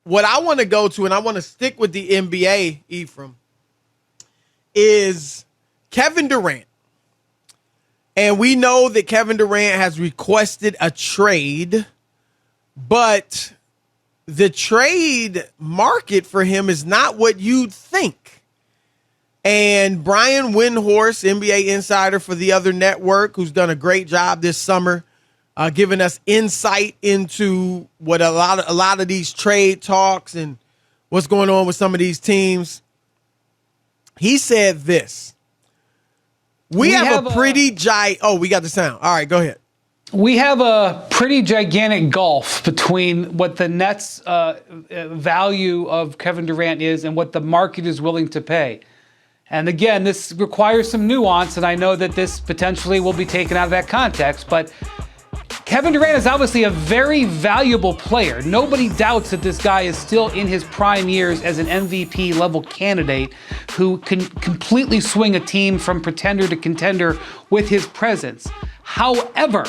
what I want to go to, and I want to stick with the NBA, Ephraim, is Kevin Durant. And we know that Kevin Durant has requested a trade, but the trade market for him is not what you'd think. And Brian Windhorst, NBA insider for the other network, who's done a great job this summer, giving us insight into what a lot of these trade talks and what's going on with some of these teams. He said this. We have a pretty we got the sound. All right, go ahead. We have a pretty gigantic gulf between what the Nets' value of Kevin Durant is and what the market is willing to pay. And again, this requires some nuance, and I know that this potentially will be taken out of that context, but Kevin Durant is obviously a very valuable player. Nobody doubts that this guy is still in his prime years as an MVP level candidate who can completely swing a team from pretender to contender with his presence. However,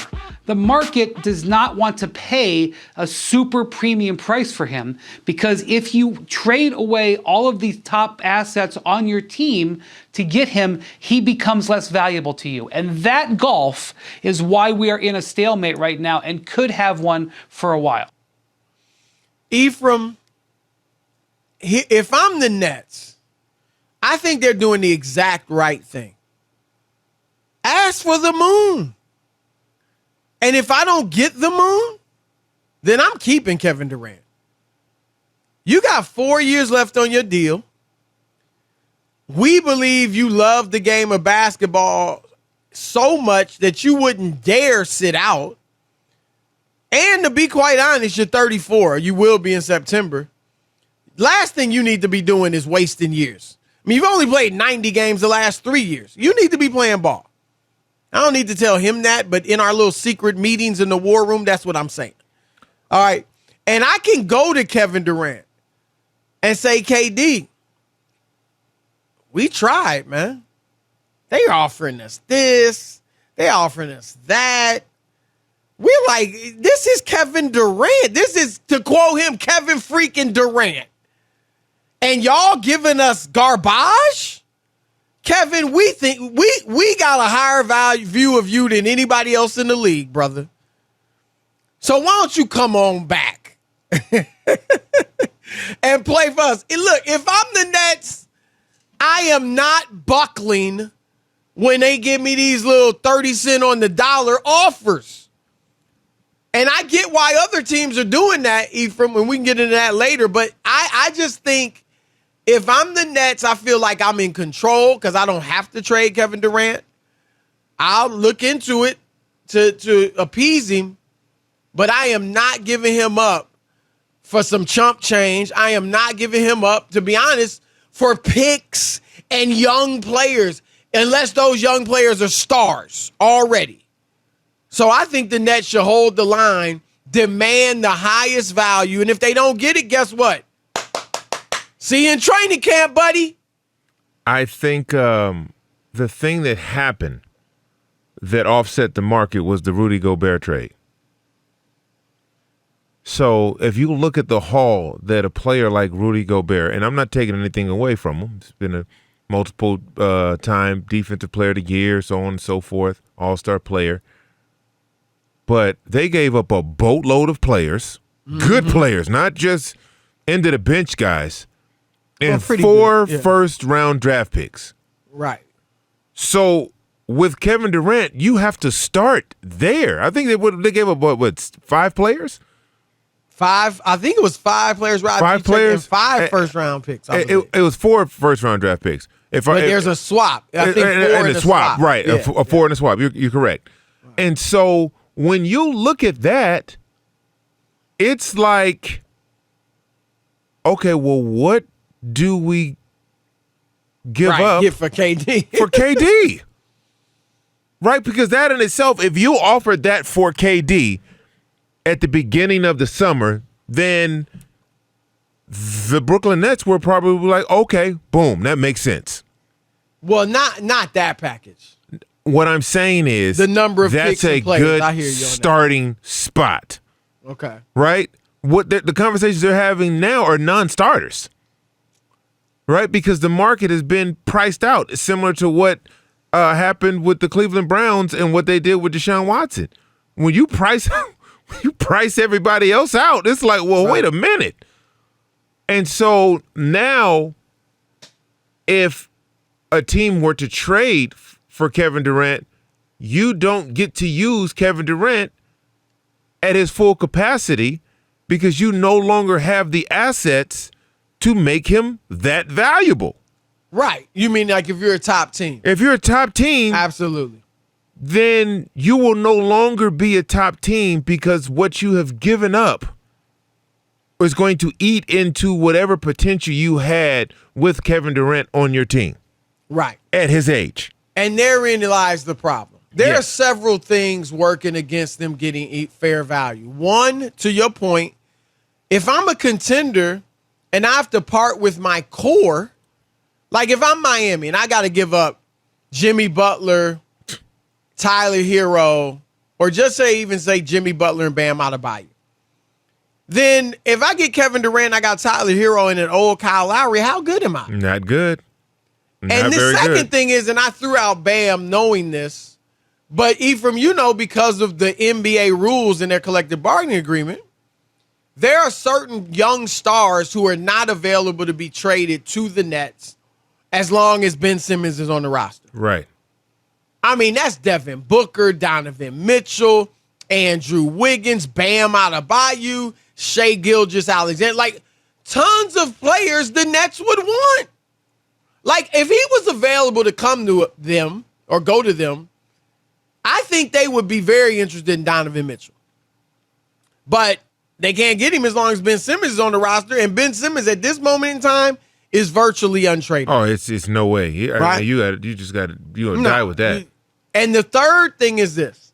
the market does not want to pay a super premium price for him, because if you trade away all of these top assets on your team to get him, he becomes less valuable to you. And that gulf is why we are in a stalemate right now and could have one for a while. Ephraim, if I'm the Nets, I think they're doing the exact right thing. Ask for the moon. And if I don't get the moon, then I'm keeping Kevin Durant. You got 4 years left on your deal. We believe you love the game of basketball so much that you wouldn't dare sit out. And to be quite honest, you're 34. You will be in September. Last thing you need to be doing is wasting years. I mean, you've only played 90 games the last 3 years. You need to be playing ball. I don't need to tell him that, but in our little secret meetings in the war room, that's what I'm saying. All right. And I can go to Kevin Durant and say, KD, we tried, man. They offering us this. They offering us that. We're like, this is Kevin Durant. This is, to quote him, Kevin freaking Durant. And y'all giving us garbage? Kevin, we think we got a higher view of you than anybody else in the league, brother. So why don't you come on back and play for us? And look, if I'm the Nets, I am not buckling when they give me these little 30 cent on the dollar offers. And I get why other teams are doing that, Ephraim, and we can get into that later. But I just think, if I'm the Nets, I feel like I'm in control because I don't have to trade Kevin Durant. I'll look into it to appease him, but I am not giving him up for some chump change. I am not giving him up, to be honest, for picks and young players, unless those young players are stars already. So I think the Nets should hold the line, demand the highest value, and if they don't get it, guess what? See you in training camp, buddy. I think the thing that happened that offset the market was the Rudy Gobert trade. So if you look at the haul that a player like Rudy Gobert, and I'm not taking anything away from him, he's been a multiple time defensive player of the year, so on and so forth, all-star player. But they gave up a boatload of players, good players, not just end of the bench guys, and four first-round draft picks. Right. So with Kevin Durant, you have to start there. I think they gave up, what, 5 players? 5. I think it was 5 players. Right? 5 players? And 5 first-round picks. It was 4 first-round draft picks. But there's a swap. I think 4 and a swap. Right, yeah. a 4 and a swap. You're correct. Right. And so when you look at that, it's like, okay, well, what do we give up for KD? For KD. Right? Because that in itself, if you offered that for KD at the beginning of the summer, then the Brooklyn Nets were probably like, okay, boom, that makes sense. Well, not that package. What I'm saying is the number of that's picks and a players. good I hear you on starting spot. Okay. Right? what the conversations they're having now are non-starters, right? Because the market has been priced out, similar to what happened with the Cleveland Browns and what they did with Deshaun Watson. When you price everybody else out, it's like, well, wait a minute. And so now, if a team were to trade for Kevin Durant, you don't get to use Kevin Durant at his full capacity because you no longer have the assets to make him that valuable. Right. You mean like if you're a top team? If you're a top team, absolutely, then you will no longer be a top team because what you have given up is going to eat into whatever potential you had with Kevin Durant on your team. Right. At his age. And therein lies the problem. There are several things working against them getting fair value. One, to your point, if I'm a contender and I have to part with my core, like if I'm Miami and I got to give up Jimmy Butler, Tyler Hero, or just say Jimmy Butler and Bam Adebayo, then if I get Kevin Durant, I got Tyler Hero and an old Kyle Lowry, how good am I? Not good. And the second thing is, and I threw out Bam knowing this, but Ephraim, because of the NBA rules and their collective bargaining agreement, there are certain young stars who are not available to be traded to the Nets as long as Ben Simmons is on the roster. Right. I mean, that's Devin Booker, Donovan Mitchell, Andrew Wiggins, Bam Adebayo, Shai Gilgeous-Alexander. Like, tons of players the Nets would want. Like, if he was available to come to them or go to them, I think they would be very interested in Donovan Mitchell. But they can't get him as long as Ben Simmons is on the roster, and Ben Simmons at this moment in time is virtually untradeable. Oh, it's no way. Right? You gonna die with that. And the third thing is this: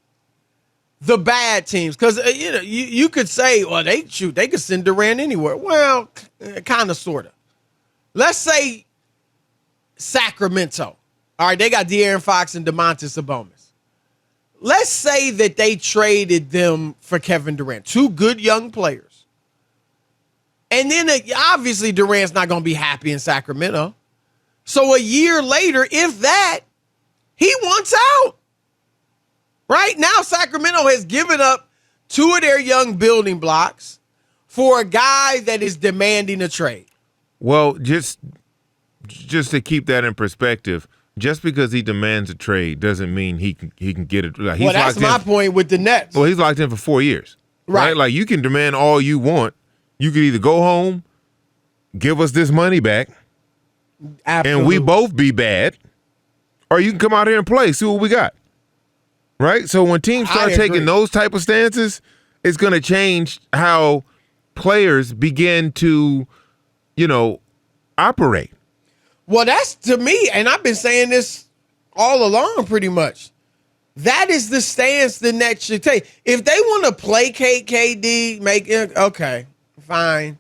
the bad teams, because you could say, well, they could send Durant anywhere. Well, kind of, sort of. Let's say Sacramento. All right, they got De'Aaron Fox and Domantas Sabonis. Let's say that they traded them for Kevin Durant, two good young players. And then obviously Durant's not going to be happy in Sacramento. So a year later, if that, he wants out. Right now, Sacramento has given up two of their young building blocks for a guy that is demanding a trade. Well, just to keep that in perspective, just because he demands a trade doesn't mean he can get it. Like, well, that's my point with the Nets. Well, he's locked in for 4 years. Right? Like, you can demand all you want. You could either go home, give us this money back, and we both be bad, or you can come out here and play, see what we got. Right? So when teams start taking those type of stances, it's going to change how players begin to, operate. Well, that's, to me, and I've been saying this all along pretty much, that is the stance the Nets should take. If they want to placate KD, make it, okay, fine.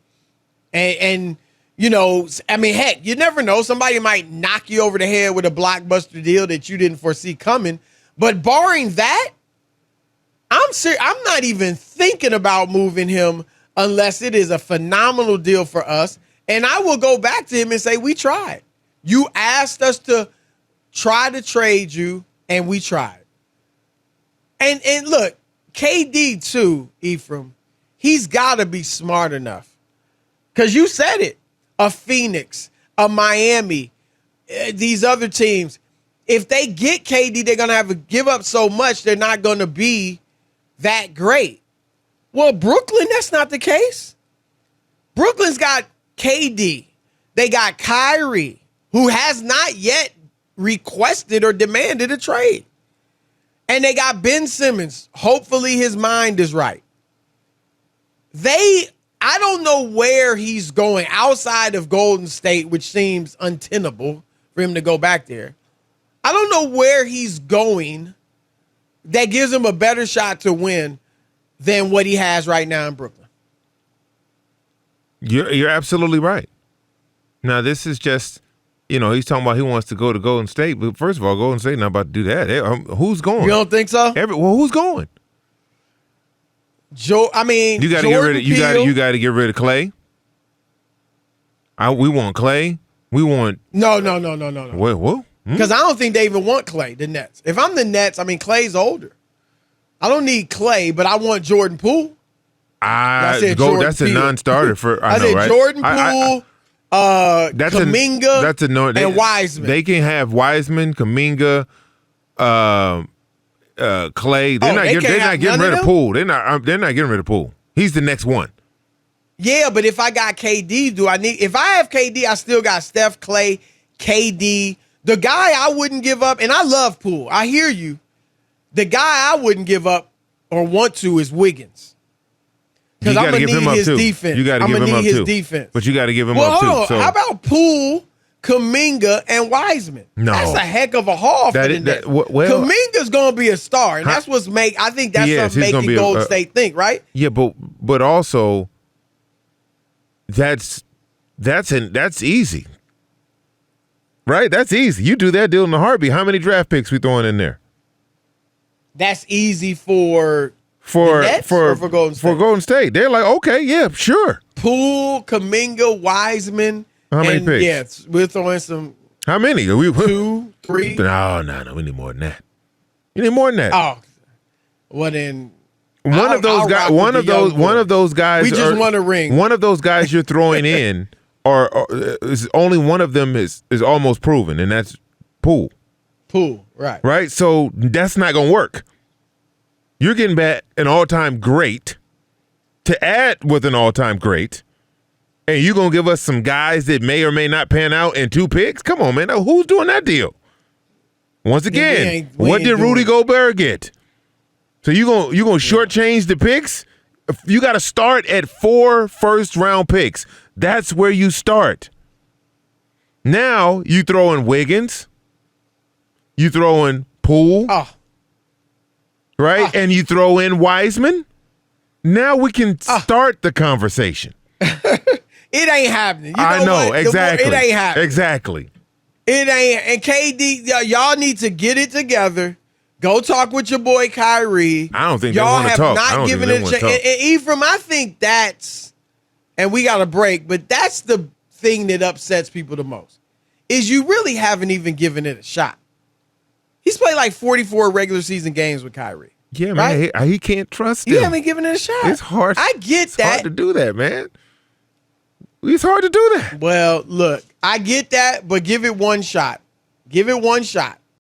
And heck, you never know. Somebody might knock you over the head with a blockbuster deal that you didn't foresee coming. But barring that, I'm not even thinking about moving him unless it is a phenomenal deal for us. And I will go back to him and say, we tried. You asked us to try to trade you, and we tried. And look, KD too, Ephraim, he's got to be smart enough. Because you said it, a Phoenix, a Miami, these other teams, if they get KD, they're going to have to give up so much, they're not going to be that great. Well, Brooklyn, that's not the case. Brooklyn's got KD. They got Kyrie, who has not yet requested or demanded a trade. And they got Ben Simmons. Hopefully his mind is right. I don't know where he's going outside of Golden State, which seems untenable for him to go back there. I don't know where he's going that gives him a better shot to win than what he has right now in Brooklyn. You're absolutely right. Now, this is just, he's talking about he wants to go to Golden State. But first of all, Golden State not about to do that. Who's going? You don't think so? Who's going? I mean, You got to get rid of you got to get rid of Clay. We want Clay. We want No. what? Because I don't think they even want Clay, the Nets. If I'm the Nets, I mean, Clay's older. I don't need Clay, but I want Jordan Poole. That's a non-starter for. I know, right? Jordan Poole, Kuminga, and Wiseman. They can have Wiseman, Kuminga, Clay. They're not getting rid of Poole. They're not getting rid of Poole. He's the next one. Yeah, but if I got KD, if I have KD, I still got Steph, Clay, KD. The guy I wouldn't give up, and I love Poole. I hear you. The guy I wouldn't give up or want to is Wiggins. Because I'm going to need his defense. You got to give him up too. Defense. But you got to give him up too. Hold on. So. How about Poole, Kuminga, and Wiseman? No. That's a heck of a haul for the Nets. Kuminga's going to be a star, and that's what's I think that's what's making Golden State think, right? Yeah, but also that's easy. Right? That's easy. You do that deal in a heartbeat. How many draft picks we throwing in there? That's easy for Nets or for Golden State? For Golden State. They're like, okay, yeah, sure. Poole, Kuminga, Wiseman. How many picks? Yeah, we're throwing some. How many? 2, 3. No. We need more than that. You need more than that. Oh, well then. One of those guys. We just won a ring. One of those guys you're throwing in. Or is only one of them is almost proven, and that's Poole. Poole, right. Right? So that's not going to work. You're getting back an all-time great to add with an all-time great, and you're going to give us some guys that may or may not pan out in 2 picks? Come on, man. Now, who's doing that deal? Once again, what did Rudy Gobert get? So you gonna shortchange the picks? You got to start at 4 first-round picks. That's where you start. Now you throw in Wiggins, you throw in Poole, right? And you throw in Wiseman. Now we can start the conversation. It ain't happening. I know, exactly. It ain't happening. Exactly. It ain't. And KD, y'all need to get it together. Go talk with your boy Kyrie. I don't think y'all want to talk. Not given it a chance. And Ephraim, I think that's, and we got a break, but that's the thing that upsets people the most, is you really haven't even given it a shot. He's played like 44 regular season games with Kyrie. Yeah, man. Right? He can't trust him. You haven't given it a shot. It's hard. I get that. It's hard to do that, man. It's hard to do that. Well, look, I get that, but give it one shot. Give it one shot.